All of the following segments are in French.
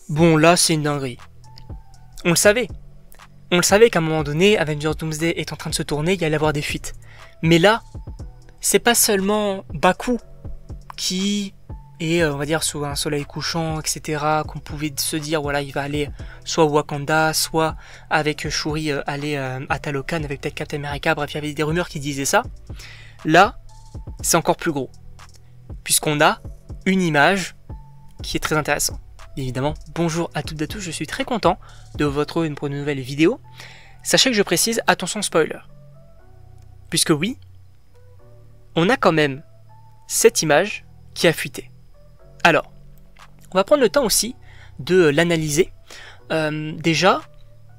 Bon, là, c'est une dinguerie. On le savait. On le savait qu'à un moment donné, Avengers Doomsday est en train de se tourner, il y allait avoir des fuites. Mais là, c'est pas seulement Baku qui est, on va dire, sous un soleil couchant, etc., qu'on pouvait se dire, voilà, il va aller soit au Wakanda, soit avec Shuri aller à Talokan, avec peut-être Captain America, bref, il y avait des rumeurs qui disaient ça. Là, c'est encore plus gros. Puisqu'on a une image qui est très intéressante. Évidemment, bonjour à toutes et à tous, je suis très content de vous retrouver pour une nouvelle vidéo. Sachez que je précise, attention spoiler. Puisque oui, on a quand même cette image qui a fuité. Alors, on va prendre le temps aussi de l'analyser. Déjà,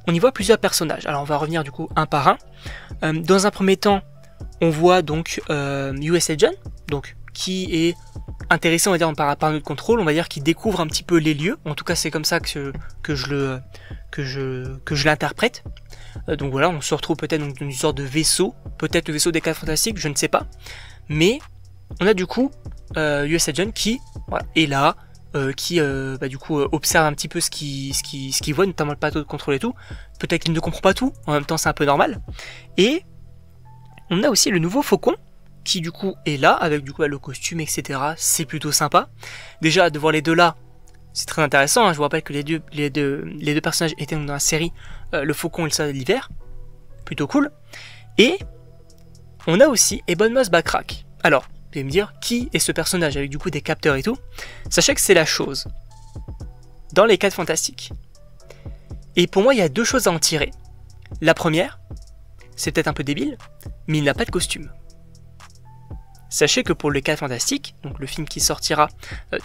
on y voit plusieurs personnages. Alors on va revenir du coup un par un. Dans un premier temps, on voit donc US Agent, donc qui est intéressant, on va dire, par notre contrôle, on va dire qu'il découvre un petit peu les lieux. En tout cas, c'est comme ça que je l'interprète. Donc voilà, on se retrouve peut-être dans une sorte de vaisseau, peut-être le vaisseau des 4 Fantastiques, je ne sais pas. Mais on a du coup US Agent qui voilà, est là, qui du coup observe un petit peu ce qu'il voit, notamment le plateau de contrôle et tout. Peut-être qu'il ne comprend pas tout, en même temps c'est un peu normal. Et on a aussi le nouveau Faucon, qui du coup est là, avec du coup le costume, etc. C'est plutôt sympa. Déjà, de voir les deux là, c'est très intéressant. Hein. Je vous rappelle que les deux personnages étaient dans la série le Faucon et le Soldat de l'Hiver. Plutôt cool. Et on a aussi Ebon Moss Backrack. Alors, vous allez me dire, qui est ce personnage avec du coup des capteurs et tout? Sachez que c'est la chose dans les 4 Fantastiques. Et pour moi, il y a deux choses à en tirer. La première, c'est peut-être un peu débile, mais il n'a pas de costume. Sachez que pour les 4 Fantastiques, donc le film qui sortira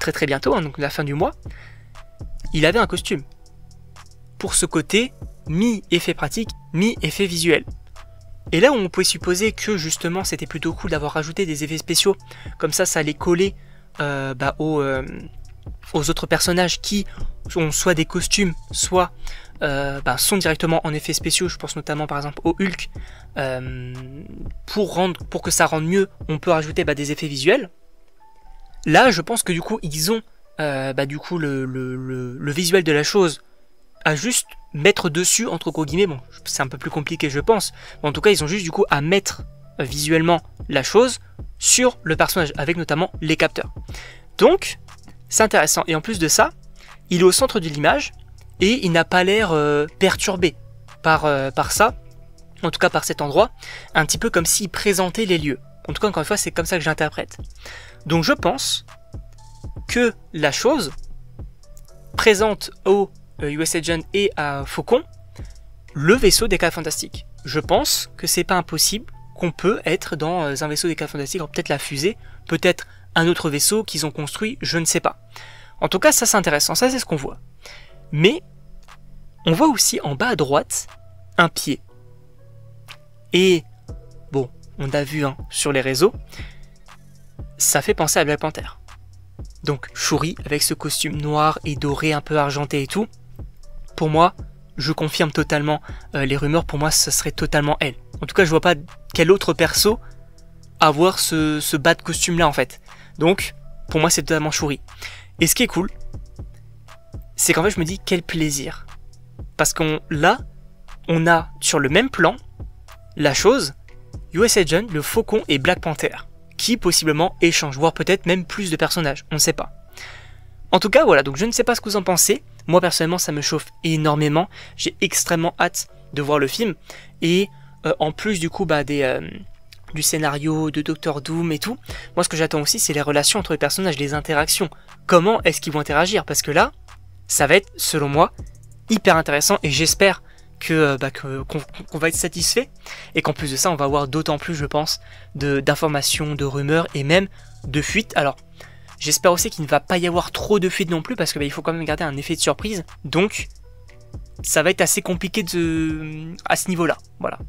très bientôt, hein, donc la fin du mois, il avait un costume. Pour ce côté mi-effet pratique, mi-effet visuel. Et là où on pouvait supposer que justement c'était plutôt cool d'avoir rajouté des effets spéciaux, comme ça allait coller aux autres personnages qui ont soit des costumes, soit sont directement en effets spéciaux. Je pense notamment par exemple au Hulk. Pour que ça rende mieux, on peut rajouter des effets visuels. Là, je pense que du coup, ils ont le visuel de la chose à juste mettre dessus, entre gros guillemets. Bon, c'est un peu plus compliqué, je pense. Mais en tout cas, ils ont juste du coup à mettre visuellement la chose sur le personnage, avec notamment les capteurs. Donc, c'est intéressant. Et en plus de ça, il est au centre de l'image et il n'a pas l'air perturbé par ça. En tout cas par cet endroit, un petit peu comme s'il présentait les lieux. En tout cas, encore une fois, c'est comme ça que j'interprète. Donc je pense que la chose présente au US Agent et à Faucon le vaisseau des 4 Fantastiques. Je pense que c'est pas impossible qu'on peut être dans un vaisseau des 4 Fantastiques, alors peut-être la fusée, peut-être un autre vaisseau qu'ils ont construit, je ne sais pas. En tout cas, ça c'est intéressant, ça c'est ce qu'on voit. Mais on voit aussi en bas à droite un pied. Et, bon, on a vu sur les réseaux, ça fait penser à Black Panther. Donc, Shuri, avec ce costume noir et doré, un peu argenté et tout, pour moi, je confirme totalement les rumeurs, pour moi, ce serait totalement elle. En tout cas, je vois pas quel autre perso avoir ce bas de costume-là, en fait. Donc, pour moi, c'est totalement Shuri. Et ce qui est cool, c'est qu'en fait, je me dis, quel plaisir. Parce là, on a, sur le même plan, la chose, US Agent, le Faucon et Black Panther, qui possiblement échangent, voire peut-être même plus de personnages, on ne sait pas. En tout cas, voilà, donc je ne sais pas ce que vous en pensez. Moi personnellement, ça me chauffe énormément. J'ai extrêmement hâte de voir le film. Et en plus du coup du scénario, de Doctor Doom et tout, moi ce que j'attends aussi, c'est les relations entre les personnages, les interactions. Comment est-ce qu'ils vont interagir? Parce que là, ça va être, selon moi, hyper intéressant et j'espère qu'on va être satisfait et qu'en plus de ça on va avoir d'autant plus, je pense, d'informations, de rumeurs et même de fuites. Alors j'espère aussi qu'il ne va pas y avoir trop de fuites non plus parce qu'il faut quand même garder un effet de surprise, donc ça va être assez compliqué à ce niveau là, voilà.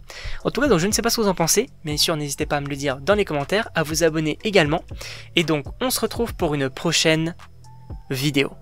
En tout cas, donc je ne sais pas ce que vous en pensez, bien sûr n'hésitez pas à me le dire dans les commentaires, à vous abonner également, et donc on se retrouve pour une prochaine vidéo.